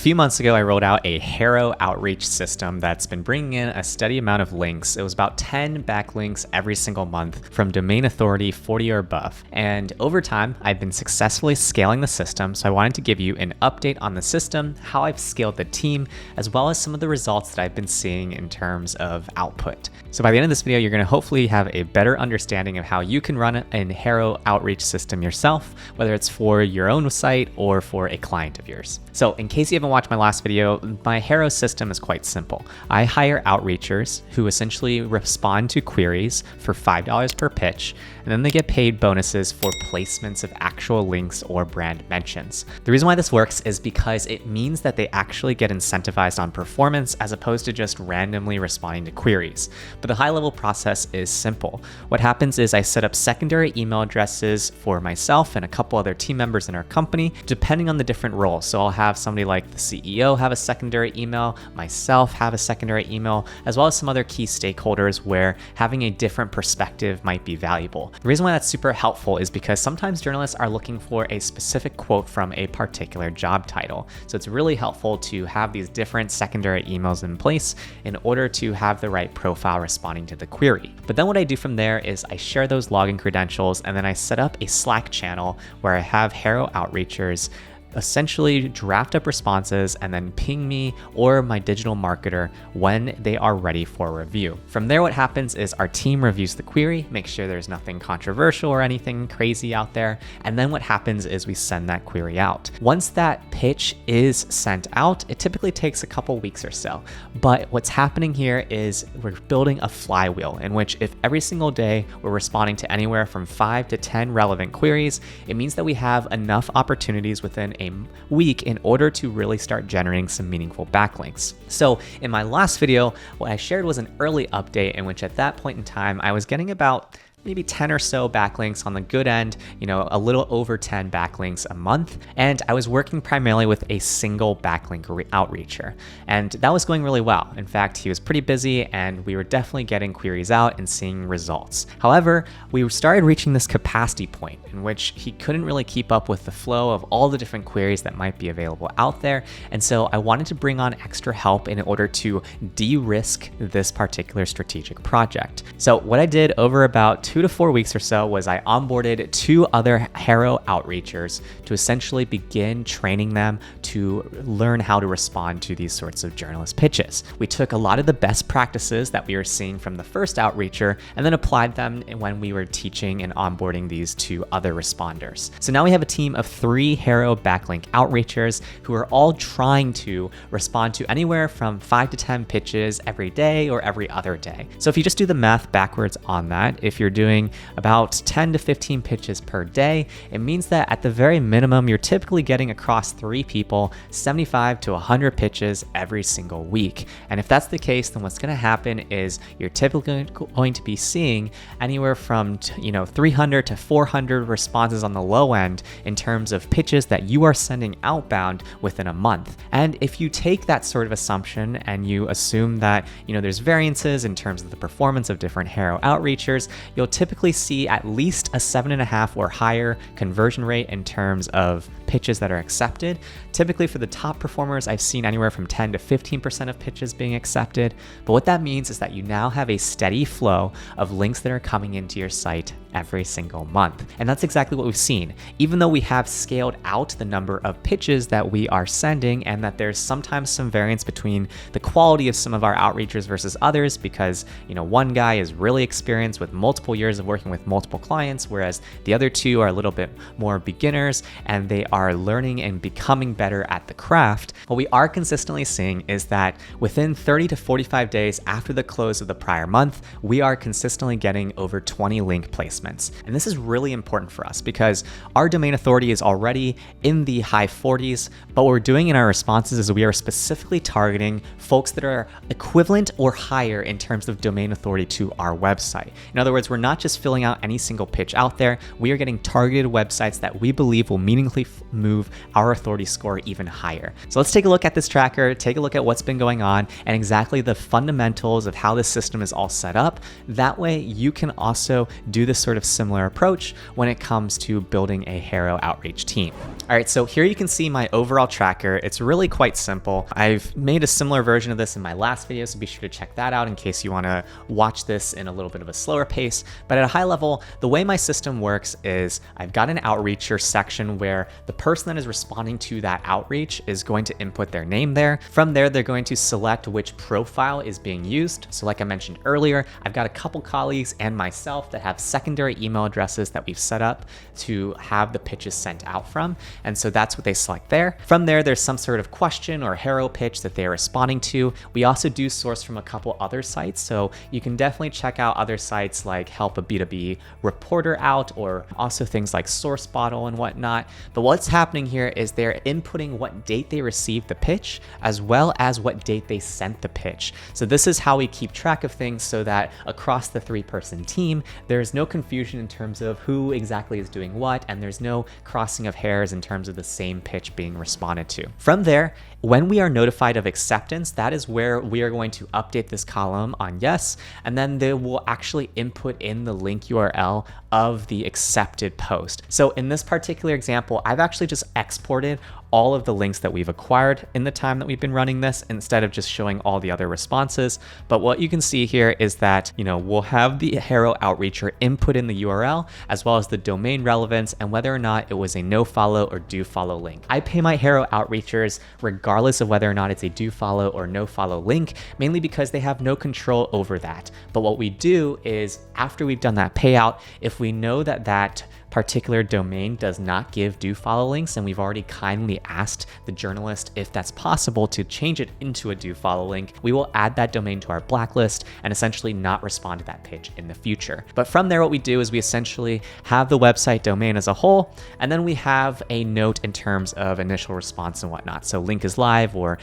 few months ago, I rolled out a HARO outreach system that's been bringing in a steady amount of links. It was about 10 backlinks every single month from domain authority 40 or above. And over time, I've been successfully scaling the system. So I wanted to give you an update on the system, how I've scaled the team, as well as some of the results that I've been seeing in terms of output. So by the end of this video, you're going to hopefully have a better understanding of how you can run an HARO outreach system yourself, whether it's for your own site or for a client of yours. So in case you haven't watched my last video, my HARO system is quite simple. I hire outreachers who essentially respond to queries for $5 per pitch, and then they get paid bonuses for placements of actual links or brand mentions. The reason why this works is because it means that they actually get incentivized on performance as opposed to just randomly responding to queries. But the high-level process is simple. What happens is I set up secondary email addresses for myself and a couple other team members in our company, depending on the different roles. So I'll have somebody like the CEO have a secondary email, myself have a secondary email, as well as some other key stakeholders where having a different perspective might be valuable. The reason why that's super helpful is because sometimes journalists are looking for a specific quote from a particular job title. So it's really helpful to have these different secondary emails in place in order to have the right profile responding to the query. But then what I do from there is I share those login credentials, and then I set up a Slack channel where I have HARO outreachers essentially draft up responses and then ping me or my digital marketer when they are ready for review. From there, what happens is our team reviews the query, make sure there's nothing controversial or anything crazy out there. And then what happens is we send that query out. Once that pitch is sent out, it typically takes a couple weeks or so. But what's happening here is we're building a flywheel in which if every single day we're responding to anywhere from 5 to 10 relevant queries, it means that we have enough opportunities within a week in order to really start generating some meaningful backlinks. So in my last video, what I shared was an early update in which at that point in time, I was getting about maybe 10 or so backlinks on the good end, a little over 10 backlinks a month. And I was working primarily with a single backlink outreacher. And that was going really well. In fact, he was pretty busy and we were definitely getting queries out and seeing results. However, we started reaching this capacity point in which he couldn't really keep up with the flow of all the different queries that might be available out there. And so I wanted to bring on extra help in order to de-risk this particular strategic project. So what I did over about 2 to 4 weeks or so was I onboarded 2 other HARO outreachers to essentially begin training them to learn how to respond to these sorts of journalist pitches. We took a lot of the best practices that we were seeing from the first outreacher and then applied them when we were teaching and onboarding these 2 other responders. So now we have a team of 3 HARO backlink outreachers who are all trying to respond to anywhere from 5 to 10 pitches every day or every other day. So if you just do the math backwards on that, if you're doing about 10 to 15 pitches per day, it means that at the very minimum, you're typically getting across 3 people 75 to 100 pitches every single week. And if that's the case, then what's going to happen is you're typically going to be seeing anywhere from 300 to 400 responses on the low end in terms of pitches that you are sending outbound within a month. And if you take that sort of assumption and you assume that there's variances in terms of the performance of different HARO outreachers, you'll typically see at least a 7.5 or higher conversion rate in terms of pitches that are accepted. Typically for the top performers, I've seen anywhere from 10 to 15% of pitches being accepted. But what that means is that you now have a steady flow of links that are coming into your site every single month. And that's exactly what we've seen. Even though we have scaled out the number of pitches that we are sending and that there's sometimes some variance between the quality of some of our outreachers versus others because, one guy is really experienced with multiple years of working with multiple clients, whereas the other 2 are a little bit more beginners and they are learning and becoming better at the craft. What we are consistently seeing is that within 30 to 45 days after the close of the prior month, we are consistently getting over 20 link placements. And this is really important for us because our domain authority is already in the high 40s, but what we're doing in our responses is we are specifically targeting folks that are equivalent or higher in terms of domain authority to our website. In other words, we're not just filling out any single pitch out there. We are getting targeted websites that we believe will move our authority score even higher. So let's take a look at this tracker, take a look at what's been going on and exactly the fundamentals of how this system is all set up. That way you can also do this sort of similar approach when it comes to building a HARO outreach team. All right, so here you can see my overall tracker. It's really quite simple. I've made a similar version of this in my last video, so be sure to check that out in case you want to watch this in a little bit of a slower pace. But at a high level, the way my system works is I've got an outreacher section where the person that is responding to that outreach is going to input their name there. From there, they're going to select which profile is being used. So like I mentioned earlier, I've got a couple colleagues and myself that have secondary email addresses that we've set up to have the pitches sent out from. And so that's what they select there. From there, there's some sort of question or HARO pitch that they're responding to. We also do source from a couple other sites. So you can definitely check out other sites like Help a B2B Reporter Out, or also things like Source Bottle and whatnot. But what's happening here is they're inputting what date they received the pitch, as well as what date they sent the pitch. So this is how we keep track of things so that across the 3-person team, there's no confusion in terms of who exactly is doing what, and there's no crossing of hairs in terms of the same pitch being responded to. From there, when we are notified of acceptance, that is where we are going to update this column on yes, and then they will actually input in the link URL of the accepted post. So in this particular example, I've actually just exported all of the links that we've acquired in the time that we've been running this instead of just showing all the other responses. But what you can see here is that, we'll have the HARO outreacher input in the URL as well as the domain relevance and whether or not it was a no follow or do follow link. I pay my HARO outreachers regardless of whether or not it's a do follow or no follow link, mainly because they have no control over that. But what we do is after we've done that payout, if we know that that particular domain does not give do follow links, and we've already kindly asked the journalist if that's possible to change it into a do follow link, we will add that domain to our blacklist and essentially not respond to that pitch in the future. But from there, what we do is we essentially have the website domain as a whole, and then we have a note in terms of initial response and whatnot. So link is live, or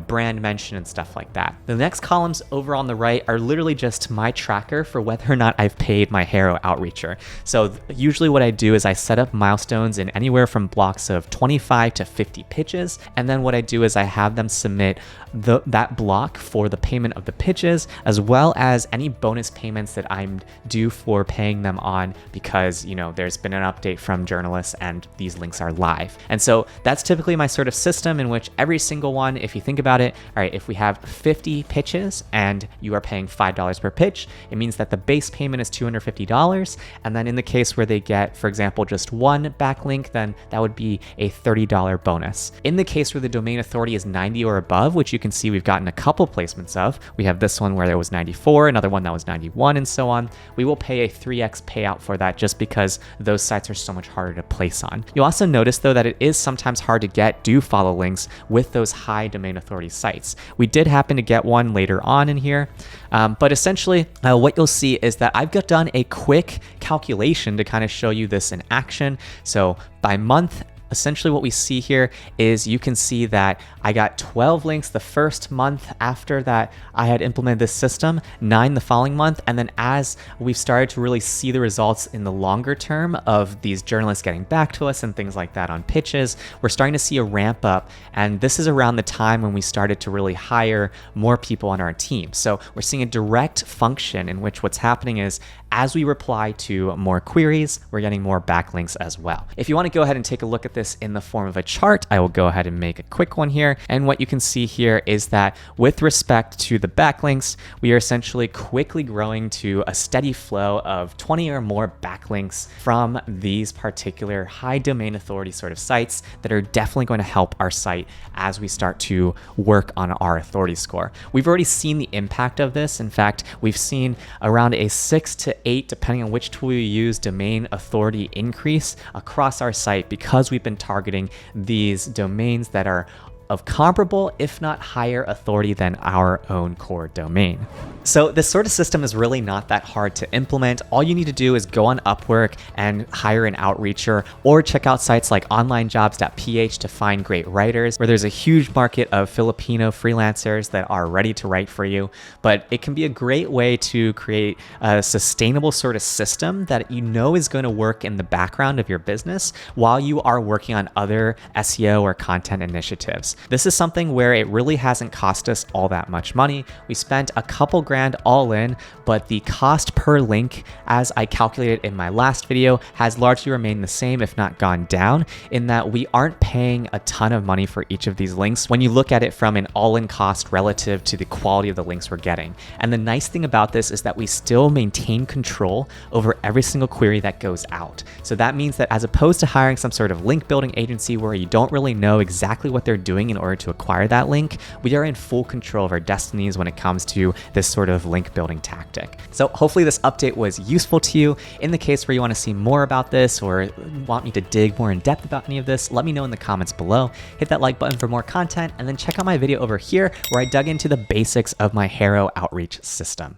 brand mention and stuff like that. The next columns over on the right are literally just my tracker for whether or not I've paid my HARO outreacher. So usually what I do is I set up milestones in anywhere from blocks of 25 to 50 pitches. And then what I do is I have them submit that block for the payment of the pitches, as well as any bonus payments that I'm due for paying them on because, there's been an update from journalists and these links are live. And so that's typically my sort of system in which every single one, if you think about it, all right, if we have 50 pitches and you are paying $5 per pitch, it means that the base payment is $250. And then in the case where they get, for example, just one backlink, then that would be a $30 bonus. In the case where the domain authority is 90 or above, which you can see we've gotten a couple placements of, we have this one where there was 94, another one that was 91, and so on, we will pay a 3x payout for that just because those sites are so much harder to place on. You'll also notice though that it is sometimes hard to get do follow links with those high domain authority sites. We did happen to get one later on in here, but essentially what you'll see is that I've done a quick calculation to kind of show you this in action. So by month, essentially what we see here is you can see that I got 12 links the first month after that I had implemented this system, 9 the following month, and then as we've started to really see the results in the longer term of these journalists getting back to us and things like that on pitches, we're starting to see a ramp up, and this is around the time when we started to really hire more people on our team. So we're seeing a direct function in which what's happening is as we reply to more queries, we're getting more backlinks as well. If you want to go ahead and take a look at this in the form of a chart, I will go ahead and make a quick one here. And what you can see here is that with respect to the backlinks, we are essentially quickly growing to a steady flow of 20 or more backlinks from these particular high domain authority sort of sites that are definitely going to help our site as we start to work on our authority score. We've already seen the impact of this. In fact, we've seen around a 6 to 8, depending on which tool you use, domain authority increase across our site because we've been targeting these domains that are of comparable, if not higher authority than our own core domain. So this sort of system is really not that hard to implement. All you need to do is go on Upwork and hire an outreacher, or check out sites like onlinejobs.ph to find great writers, where there's a huge market of Filipino freelancers that are ready to write for you. But it can be a great way to create a sustainable sort of system that you know is going to work in the background of your business while you are working on other SEO or content initiatives. This is something where it really hasn't cost us all that much money. We spent a couple grand all in, but the cost per link, as I calculated in my last video, has largely remained the same, if not gone down, in that we aren't paying a ton of money for each of these links when you look at it from an all-in cost relative to the quality of the links we're getting. And the nice thing about this is that we still maintain control over every single query that goes out. So that means that as opposed to hiring some sort of link building agency where you don't really know exactly what they're doing in order to acquire that link, we are in full control of our destinies when it comes to this sort of link building tactic. So hopefully this update was useful to you. In the case where you want to see more about this or want me to dig more in depth about any of this, let me know in the comments below. Hit that like button for more content, and then check out my video over here where I dug into the basics of my HARO outreach system.